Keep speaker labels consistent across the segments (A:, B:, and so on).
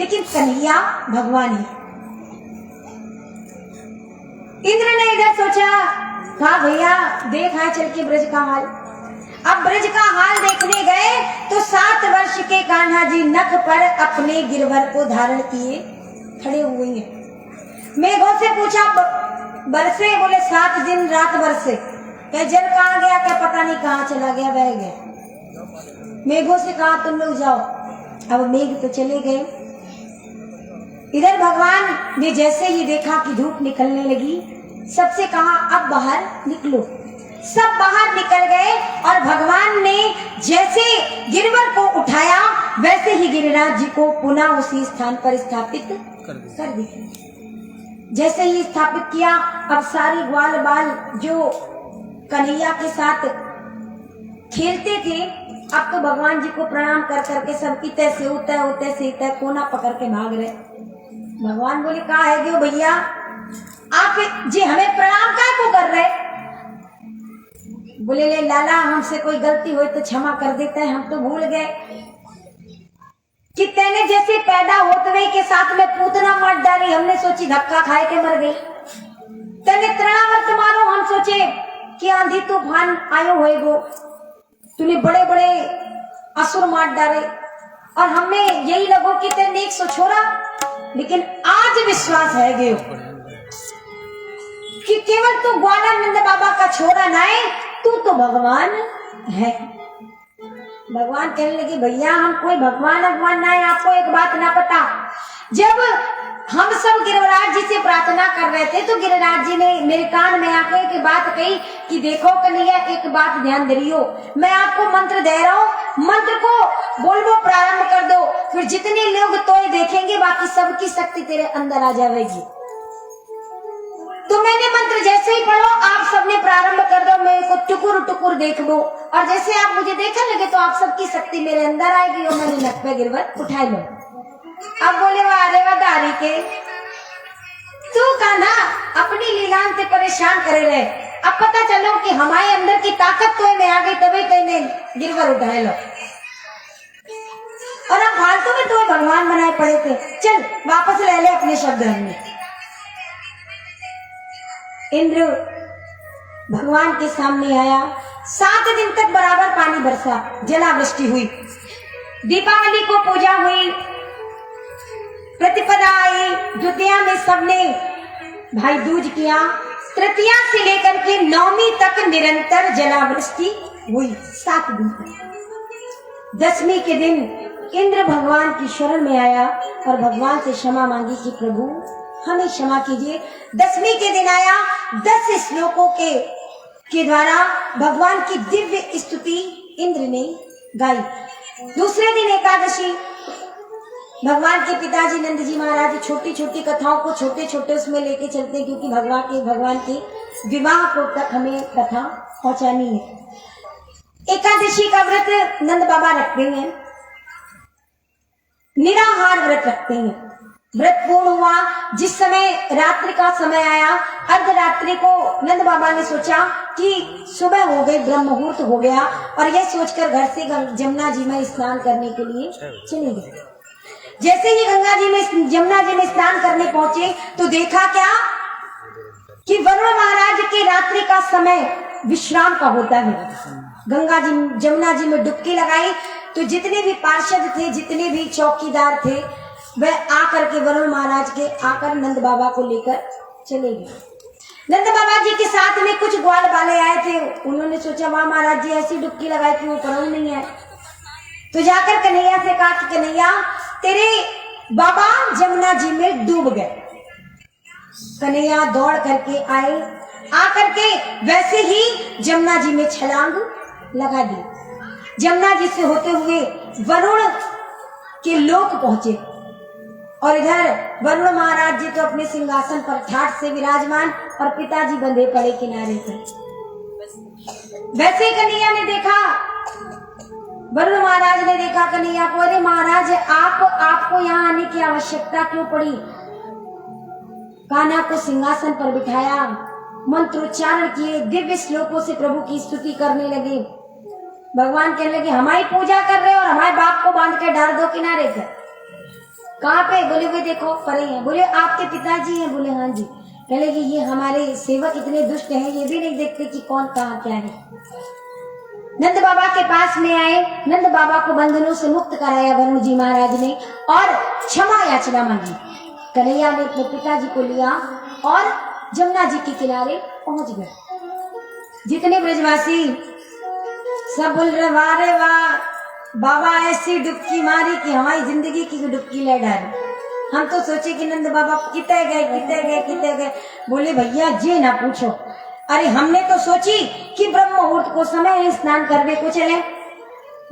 A: लेकिन कन्हैया भगवान ही। इंद्र ने इधर सोचा, कहा भैया देख आए चल के ब्रज का हाल। अब ब्रज का हाल देखने गए तो 7 वर्ष के कान्हा जी नख पर अपने गिरवर को धारण किए खड़े हुए हैं। मेघों से पूछा बरसे, बोले 7 दिन रात बरसे। क्या जल कहाँ गया, क्या पता नहीं कहाँ चला गया, बह गया। मेघों से कहा तुम लोग जाओ, अब मेघ तो चले गए। इधर भगवान ने जैसे ही देखा कि धूप निकलने लगी, सबसे कहा अब बाहर निकलो। सब बाहर निकल गए और भगवान ने जैसे गिरवर को उठाया वैसे ही गिरिराज जी को पुनः उसी स्थान पर स्थापित कर दिया। जैसे ही स्थापित किया, अब सारे ग्वाल बाल जो कन्हैया के साथ खेलते थे, अब तो भगवान जी को प्रणाम कर करके सब इतने से उतने कोना पकड़ के भाग रहे। भगवान बोले कहा है क्यों भैया, आप जी हमें प्रणाम काय को कर रहे? बोले ले लाला, हमसे कोई गलती हुई तो क्षमा कर देता है, हम तो भूल गए कि तेने जैसे पैदा होते हुए के साथ में पूतना मार डाली, हमने सोची धक्का खाए के मर गई। तेने तृणावर्त मारो, हम सोचे कि आंधी तूफान आयो होएगो, तूने बड़े बड़े असुर मार डाले और हमें यही लगो कि तेने 100 छोड़ा। लेकिन आज विश्वास है गयो कि केवल तू ग्वालानंद बाबा का छोरा ना है, तू तो भगवान है। भगवान कहने लगे भैया हम कोई भगवान ना है, आपको एक बात ना पता। जब हम सब गिरिराज जी से प्रार्थना कर रहे थे तो गिरिराज जी ने मेरे कान में आके एक बात कही कि देखो कन्हैया, एक बात ध्यान दे रही हो, मैं आपको मंत्र दे रहा हूँ, मंत्र को बोलबो प्रारंभ कर दो, फिर जितने लोग तोय देखेंगे बाकी सबकी शक्ति तेरे अंदर आ जाएगी। तो मैंने मंत्र जैसे ही पढ़ो, आप सबने प्रारंभ कर दो, मेरे को टुकुर टुकुर देख लो, और जैसे आप मुझे देखने लगे तो आप सबकी शक्ति मेरे अंदर आएगी और मैंने नक पे गिरवर उठाई लो। अब बोले वाह दारी के तू कान्हा अपनी लीलान से परेशान करे रहे, अब पता चलो कि हमारे अंदर की ताकत तो में आ गई, तभी तेने गिरवर उठाए लो और अब फालतू में तो भगवान बनाए पड़े थे। चल वापस ले ले अपने शब्द में। इंद्र भगवान के सामने आया, 7 दिन तक बराबर पानी बरसा, जलावृष्टि हुई, दीपावली को पूजा हुई, प्रतिपदा आई, द्वितीया में सबने भाई दूज किया, तृतीया से लेकर के 9वीं तक निरंतर जलावृष्टि हुई 7 दिन तक। 10वीं के दिन इंद्र भगवान की शरण में आया और भगवान से क्षमा मांगी कि प्रभु हमें क्षमा कीजिए। 10वीं के दिन आया, 10 श्लोकों के द्वारा भगवान की दिव्य स्तुति इंद्र ने गाई। दूसरे दिन एकादशी, भगवान के पिताजी नंद जी महाराज छोटी छोटी कथाओं को छोटे छोटे उसमें लेके चलते हैं, क्योंकि भगवान के विवाह को तक हमें कथा पहुंचानी है। एकादशी का व्रत नंद बाबा रखते हैं, निराहार व्रत रखते हैं। व्रत पूर्ण हुआ, जिस समय रात्रि का समय आया, अर्धरात्रि को नंद बाबा ने सोचा कि सुबह हो गई, ब्रह्म मुहूर्त हो गया, और यह सोचकर घर से जमुना जी में स्नान करने के लिए चले गए। जैसे ही जमुना जी में स्नान करने पहुंचे तो देखा क्या कि वरुण महाराज के रात्रि का समय विश्राम का होता है। जमुना जी में डुबकी लगाई तो जितने भी पार्षद थे, जितने भी चौकीदार थे, वह आकर के वरुण महाराज के आकर नंद बाबा को लेकर चले गए। नंद बाबा जी के साथ में कुछ ग्वाल वाले आए थे, उन्होंने सोचा वहां महाराज जी ऐसी डुबकी लगाई कि वो पड़ोल नहीं आए, तो जाकर कन्हैया से कहा कि कन्हैया तेरे बाबा जमुना जी में डूब गए। कन्हैया दौड़ करके आए, आकर के वैसे ही जमुना जी में छलांग लगा दी। जमुना जी से होते हुए वरुण के लोक पहुंचे और इधर वरुण महाराज जी तो अपने सिंहासन पर ठाठ से विराजमान और पिताजी बंधे पड़े किनारे पर। वैसे कन्हैया ने देखा, वरुण महाराज ने देखा कन्हैया को, अरे महाराज आपको यहाँ आने की आवश्यकता क्यों पड़ी? कान्हा को सिंहासन पर बिठाया, मंत्रोच्चारण किए, दिव्य श्लोकों से प्रभु की स्तुति करने लगे। भगवान कहने लगे हमारी पूजा कर रहे हो और हमारे बाप को बांध के डाल दो किनारे पर। कहाँ पे? बोले वे देखो परे हैं। बोले आपके पिताजी हैं? बोले हाँ जी। कहले कि ये हमारे सेवक इतने दुष्ट हैं, ये भी नहीं देखते कि कौन कहाँ क्या है। नंद बाबा के पास में आए, नंद बाबा को बंधनों से मुक्त कराया वरुण जी महाराज ने और क्षमा याचना मांगी। कन्हैया ने अपने पिताजी को लिया और जमुना जी के किनारे पहुंच गए। जितने ब्रजवासी सब बोल रहे वाह रे वाह, बाबा ऐसी डुबकी मारी कि हमारी जिंदगी की डुबकी ले डाली। हम तो सोचे कि नंद बाबा कितने गए। बोले भैया जी ना पूछो, अरे हमने तो सोची कि ब्रह्म मुहूर्त को समय स्नान करने को चले।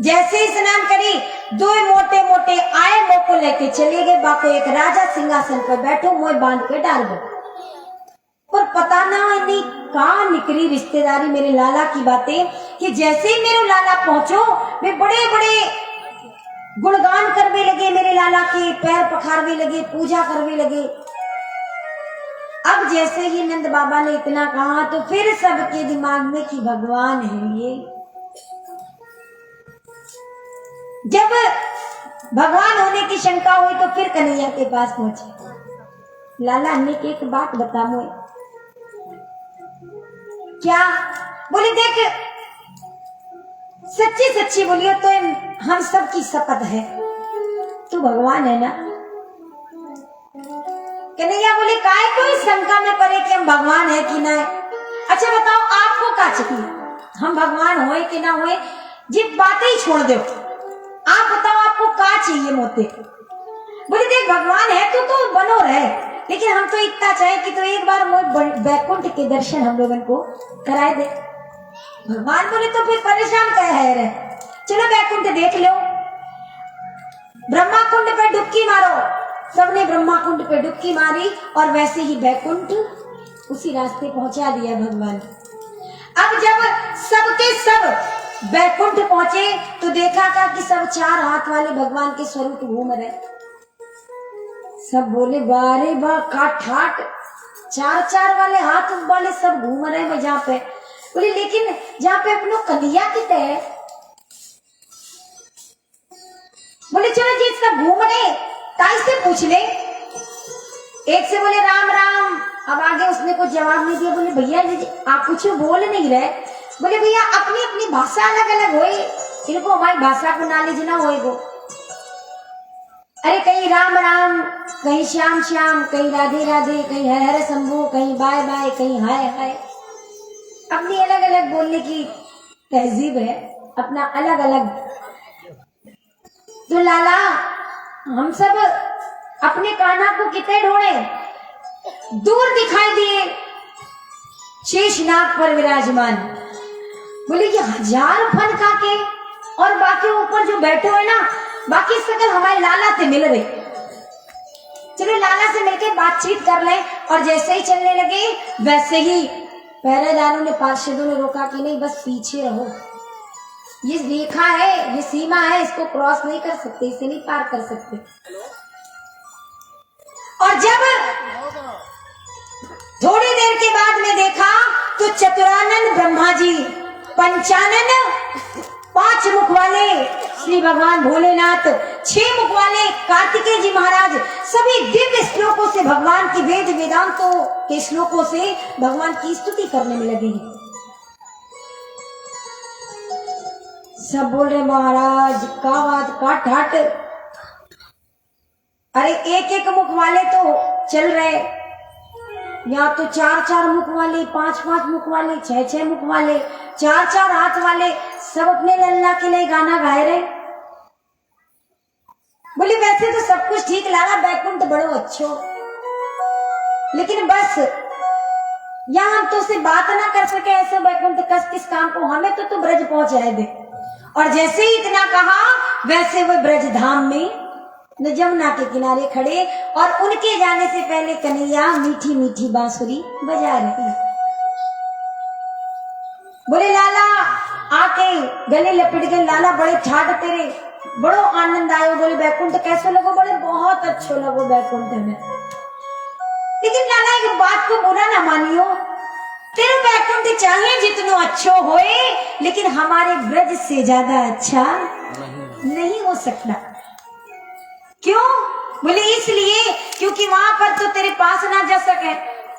A: जैसे ही स्नान करी, दो मोटे मोटे आए मोह को लेके चले गए। बाको एक राजा सिंहासन पर बैठो, मोह बांध के डाल दो। पर पता ना नहीं कहाँ निकली रिश्तेदारी मेरे लाला की बातें कि जैसे ही मेरे लाला पहुंचो, वे बड़े बड़े गुणगान करने लगे, मेरे लाला के पैर पखारने लगे, पूजा करने लगे। अब जैसे ही नंद बाबा ने इतना कहा तो फिर सबके दिमाग में कि भगवान है ये। जब भगवान होने की शंका हुई तो फिर कन्हैया के पास पहुंचे। लाला ने एक बात बता मोए। क्या? बोले देख, सच्ची सच्ची बोलियो तो हम सब की शपथ है, तू भगवान है ना? कन्हैया बोले काय कोई शंका में पड़े कि हम भगवान है कि ना है। अच्छा बताओ आपको क्या चाहिए, हम भगवान होए कि ना होए, जी बातें ही छोड़ दो। आप बताओ आपको क्या चाहिए मोते? बोले देख भगवान है तो बनो रहे, लेकिन हम तो इतना चाहे कि तो एक बार वैकुंठ के दर्शन हम लोगों को कराए दे। भगवान बोले तो फिर परेशान क्या है रे, चलो वैकुंठ देख लो, ब्रह्मा कुंड पे डुबकी मारो। सबने ब्रह्मा कुंड पे डुबकी मारी और वैसे ही वैकुंठ उसी रास्ते पहुंचा दिया भगवान। अब जब सबके सब वैकुंठ पहुंचे तो देखा था कि सब चार हाथ वाले भगवान के स्वरूप घूम रहे। सब बोले बारे बा का ठाट, चार चार वाले हाथ वाले सब घूम रहे हैं जहाँ पे। बोले लेकिन जहाँ पे अपनो कन्हैया कितने है? बोले चलो जी सब घूम रहे, ताई से पूछ ले। एक से बोले राम राम, अब आगे उसने कुछ जवाब नहीं दिया। बोले भैया जी आप कुछ बोल नहीं रहे। बोले भैया अपनी अपनी भाषा अलग अलग होए, इनको हमारी भाषा को नॉलेज ना होएगो। अरे कहीं राम राम, कहीं श्याम श्याम, कहीं राधे राधे, कहीं हर हर शंभू, कहीं बाय बाय, कहीं हाय हाय। अपनी अलग अलग बोलने की तहजीब है, अपना अलग अलग। तो लाला हम सब अपने कान्हा को कितने ढूंढे, दूर दिखाई दिए शेषनाग पर विराजमान। बोले ये हजार फन खा के और बाकी ऊपर जो बैठे हुए ना, बाकी सकल हमारे लाला से मिल रहे। चलो लाला से मिलके बातचीत कर ले। और जैसे ही चलने लगे वैसे ही पहरेदारों ने, पार्षदों ने रोका कि नहीं बस पीछे रहो, ये रेखा है, ये सीमा है, इसको क्रॉस नहीं कर सकते, इसे नहीं पार कर सकते। और जब थोड़ी देर के बाद में देखा तो चतुरानन ब्रह्मा जी, पंचानन 5 मुख वाले श्री भगवान भोलेनाथ, 6 मुख वाले कार्तिकेय जी महाराज, सभी दिव्य श्लोकों से भगवान की वेद वेदांतों के श्लोकों से भगवान की स्तुति करने में लगे हैं। सब बोल रहे महाराज का बात का ठाट। अरे एक एक मुख वाले तो चल रहे, यहाँ तो 4-4 मुख वाले, 5-5 मुख वाले, 6-6 मुख वाले, 4-4 हाथ वाले, सब अपने लल्ला के लिए गाना गाए रहे। बोले वैसे तो सब कुछ ठीक लगा, बैकुंठ बड़ो अच्छो, लेकिन बस यहाँ हम तो उससे बात ना कर सके, ऐसे बैकुंठ किस काम को, हमें तो ब्रज पहुंचाए दे। और जैसे ही इतना कहा वैसे वो ब्रज धाम में जमुना के किनारे खड़े और उनके जाने से पहले कन्हैया मीठी मीठी बांसुरी बजा रही। बोले लाला आके गले लपेट गए। लाला बड़े ठाट तेरे, बड़ो आनंद आयो। बोले बैकुंठ कैसे लगो? बोले बहुत अच्छो लगो बैकुंठ में। लेकिन लाला एक बात को बुरा ना मानियो, तेरे बैकुंठ चाहे जितनो अच्छो होए, लेकिन हमारे ब्रज से ज्यादा अच्छा नहीं हो सकता। क्यों? बोले इसलिए क्योंकि वहां पर तो तेरे पास ना जा सके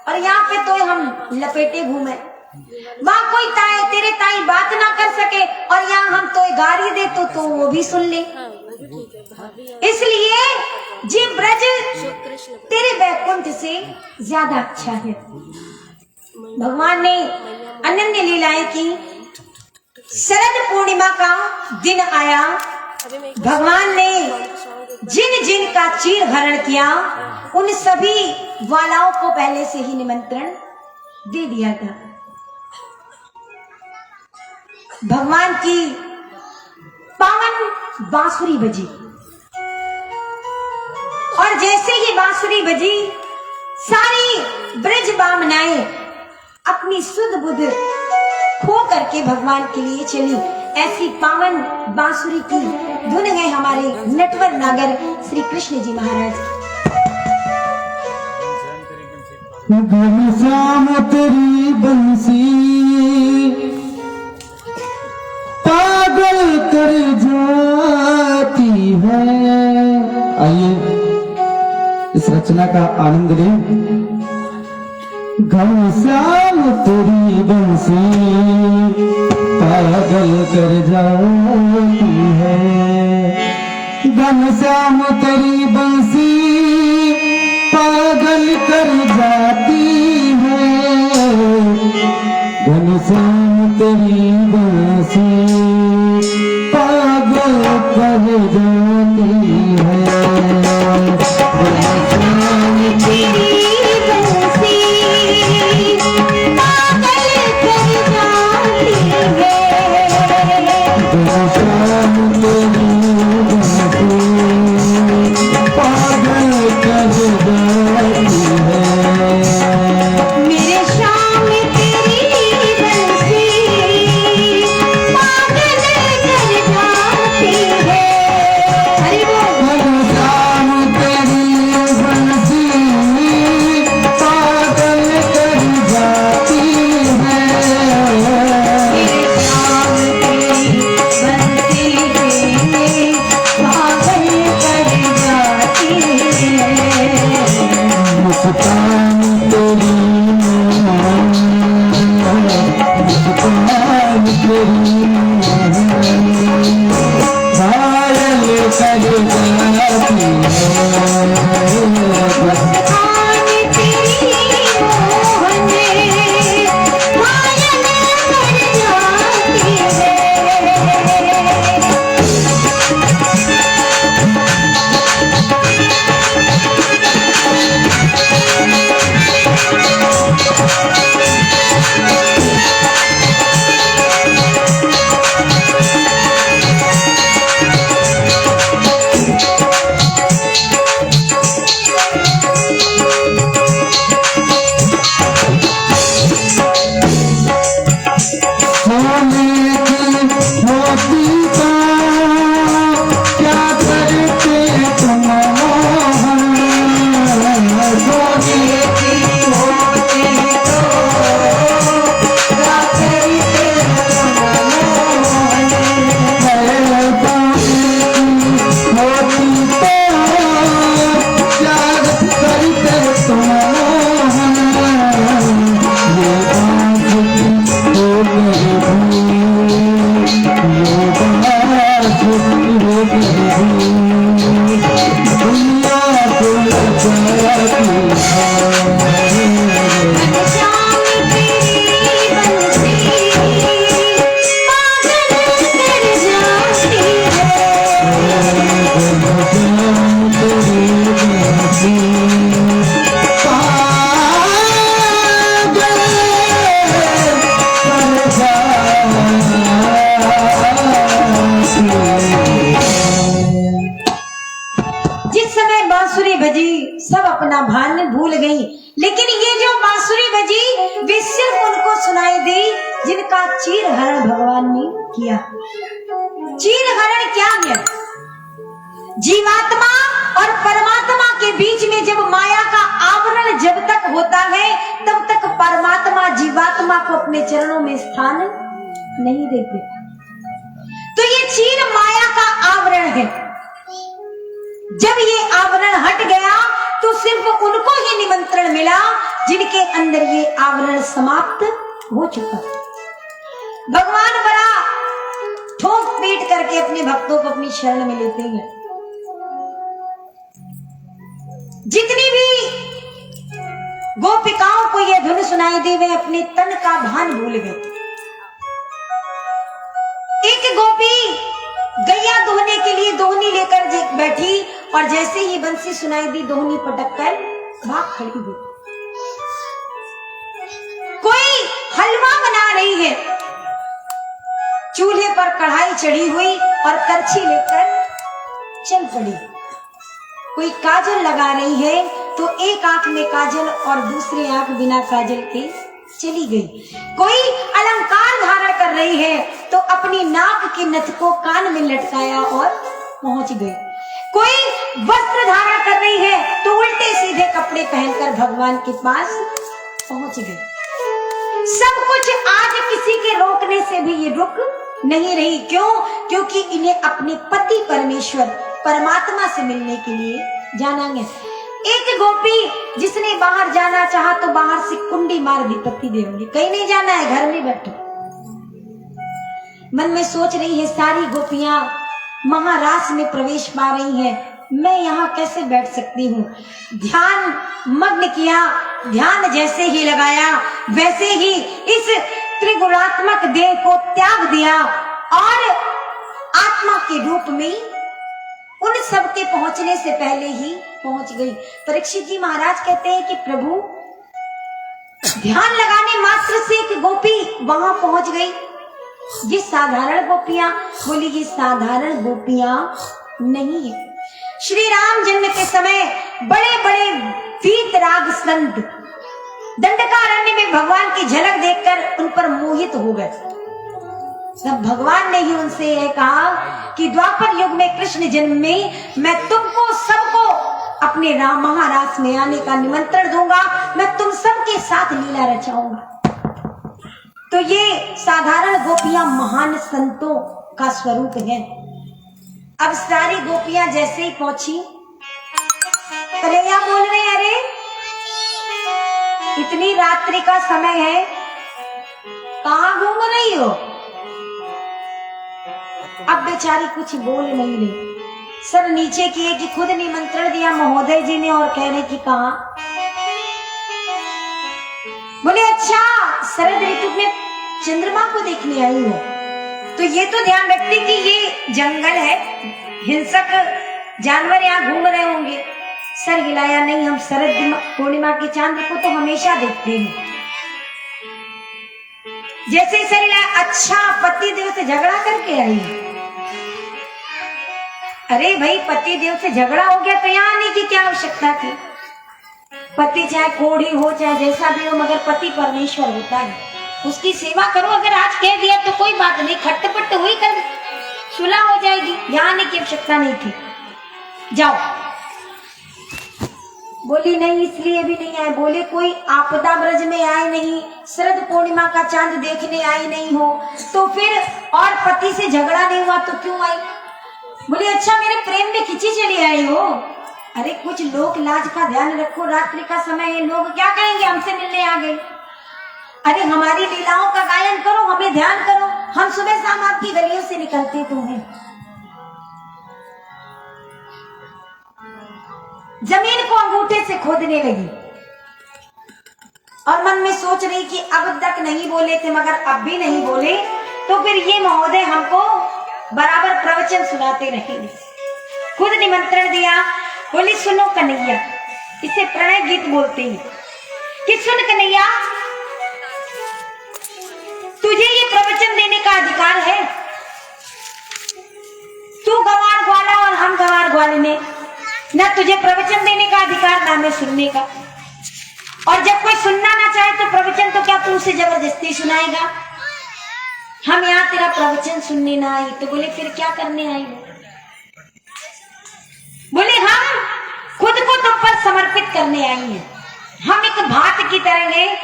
A: और यहाँ पे तो हम लपेटे घूमे। वहां कोई तेरे ताई बात ना कर सके और यहाँ हम तो गाली दे तो वो भी सुन ले। इसलिए जी ब्रज तेरे वैकुंठ से ज्यादा अच्छा है। भगवान ने अनन्य लीलाएं की। शरद पूर्णिमा का दिन आया। भगवान ने जिन जिन का चीर हरण किया उन सभी वालाओं को पहले से ही निमंत्रण दे दिया था। भगवान की पावन बांसुरी बजी और जैसे ही बांसुरी बजी सारी ब्रज बामनाएं अपनी सुध बुध खो करके भगवान के लिए चली। ऐसी पावन बांसुरी की धुन है हमारे नटवर नागर श्री कृष्ण जी महाराज।
B: घनश्याम तेरी बंसी पागल कर जाती है। आइए इस रचना का आनंद लें। घनश्याम तेरी बंसी पागल कर जाती है। घनश्याम तेरी बंसी पागल कर जाती है। घनश्याम तेरी बंसी पागल कर जाती है। घनश्याम तेरी
A: बंसी पागल कर जाती है।
B: घनश्याम तेरी बंसी पागल कर जाती है।
A: मेरे श्याम तेरी बंसी पागल कर जाती है। हरि बोल।
B: घनश्याम तेरी बंसी पागल कर जाती है।
A: मेरे श्याम तेरी बंसी पागल कर जाती है।
B: मुस्कान तेरी मुस्कान तेरी घायल कर जाती है।
A: मुस्कान तेरी मोहन घायल कर जाती है।
B: सोने की मोती का क्या करते तुम मोहन। सोने की मोती को क्या करते तुम मोहन। मोती को क्या करते तुम मोहन। ये बात हो गई दुनिया को जाती है।
A: श्याम तेरी बंसी पागल कर जाती है। जिस समय बांसुरी बजी सब अपना भान भूल गई, लेकिन ये जो बांसुरी बजी वे सिर्फ उनको सुनाई दी जिनका चीर हरण भगवान ने किया। चीर हरण क्या है? जीवात्मा और परमात्मा के बीच में जब माया का आवरण जब तक होता है तब तक परमात्मा जीवात्मा को अपने चरणों में स्थान नहीं देते। तो ये चीर माया का आवरण है। जब ये आवरण हट गया तो सिर्फ उनको ही निमंत्रण मिला जिनके अंदर ये आवरण समाप्त हो चुका। भगवान बड़ा ठोक पीट करके अपने भक्तों को अपनी शरण में लेते हैं। जितनी भी गोपिकाओं को यह धुन सुनाई दी वे अपने तन का भान भूल गए। एक गोपी गैया दोहने के लिए दोहनी लेकर बैठी और जैसे ही बंसी सुनाई दी दोहनी पटक कर भाग खड़ी हुई। कोई हलवा बना रही है, चूल्हे पर कढ़ाई चढ़ी हुई और करछी लेकर चल पड़ी। कोई काजल लगा रही है तो एक आंख में काजल और दूसरी आंख बिना काजल के चली गई। कोई अलंकार धारण कर रही है तो अपनी नाक के नथ को कान में लटकाया और पहुंच गई। कोई वस्त्र धारण कर रही है तो उल्टे सीधे कपड़े पहनकर भगवान के पास पहुंच गई। सब कुछ आज किसी के रोकने से भी ये रुक नहीं रही। क्यों? क्योंकि इन्हें अपने पति परमेश्वर परमात्मा से मिलने के लिए जाना है। एक गोपी जिसने बाहर जाना चाहा तो बाहर से कुंडी मार दी पति देवोगे, कहीं नहीं जाना है, घर में बैठो। मन में सोच रही है सारी गोपियां महारास में प्रवेश पा रही हैं, मैं यहाँ कैसे बैठ सकती हूँ। ध्यान मग्न किया, ध्यान जैसे ही लगाया वैसे ही इस त्रिगुणात्मक देह को त्याग दिया और आत्मा के रूप में उन सब के पहुंचने से पहले ही पहुंच गई। परीक्षित जी महाराज कहते हैं कि प्रभु ध्यान लगाने मात्र से एक गोपी वहां पहुंच गई। ये साधारण गोपियां? बोली ये साधारण गोपियां नहीं है। श्री राम जन्म के समय बड़े बड़े वीतराग संत दंडकारण्य में भगवान की झलक देखकर उन पर मोहित हो गए। तब भगवान ने ही उनसे यह कहा कि द्वापर युग में कृष्ण जन्म में मैं तुमको सबको अपने राम महारास में आने का निमंत्रण दूंगा, मैं तुम सबके साथ लीला रचाऊंगा। तो ये साधारण गोपियां महान संतों का स्वरूप है। अब सारी गोपियां जैसे ही पहुंची कन्हैया बोल रहे, अरे इतनी रात्रि का समय है, कहां घूम रही हो? अब बेचारी कुछ बोल नहीं रही, सर नीचे किए कि खुद निमंत्रण दिया महोदय जी ने और कह रहे कि कहा। बोले अच्छा शरद ऋतु में चंद्रमा को देखने आई हो, तो ये तो ध्यान रखते कि ये जंगल है, हिंसक जानवर यहाँ घूम रहे होंगे। सर हिलाया नहीं, हम शरद पूर्णिमा के चांद को तो हमेशा देखते हैं। जैसे ही सर हिलाया, अच्छा पति देव से झगड़ा करके आई। अरे भाई पति देव से झगड़ा हो गया तो यहाँ आने की क्या आवश्यकता थी? पति चाहे कोढ़ी हो चाहे जैसा भी हो, मगर पति परमेश्वर होता है, उसकी सेवा करो। अगर आज कह दिया तो कोई बात नहीं, खट्टपट्ट हुई कर सुलह हो जाएगी, यहाँ आने की आवश्यकता नहीं थी, जाओ। बोली नहीं इसलिए भी नहीं आए। बोले कोई आपदा ब्रज में आए नहीं, शरद पूर्णिमा का चांद देखने आई नहीं हो तो फिर, और पति से झगड़ा नहीं हुआ तो क्यों आई? बोले अच्छा मेरे प्रेम में खिंची चली आई हो। अरे कुछ लोक लाज का ध्यान रखो, रात्रि का समय है, लोग क्या कहेंगे हमसे मिलने आ गए। अरे हमारी लीलाओं का गायन करो, हमें ध्यान करो, हम सुबह शाम आपकी गलियों से निकलते तो हैं। जमीन को अंगूठे से खोदने लगी और मन में सोच रही कि अब तक नहीं बोले थे मगर अब भी नहीं बोले तो फिर ये महोदय हमको बराबर प्रवचन सुनाते रहेंगे। खुद निमंत्रण दिया, बोली सुनो कन्हैया, इसे प्रणय गीत बोलते हैं कि सुन कन्हैया तुझे ये प्रवचन देने का अधिकार है। तू गंवार ग्वाला और हम गंवार ग्वालिने, ना तुझे प्रवचन देने का अधिकार ना मैं सुनने का। और जब कोई सुनना ना चाहे तो प्रवचन तो क्या तू उसे जबरदस्ती सुनाएगा? हम यहाँ तेरा प्रवचन सुनने ना आई तो बोले फिर क्या करने आई हो? बोले हम खुद को तुम पर समर्पित करने आई हैं। हम एक भात की तरह हैं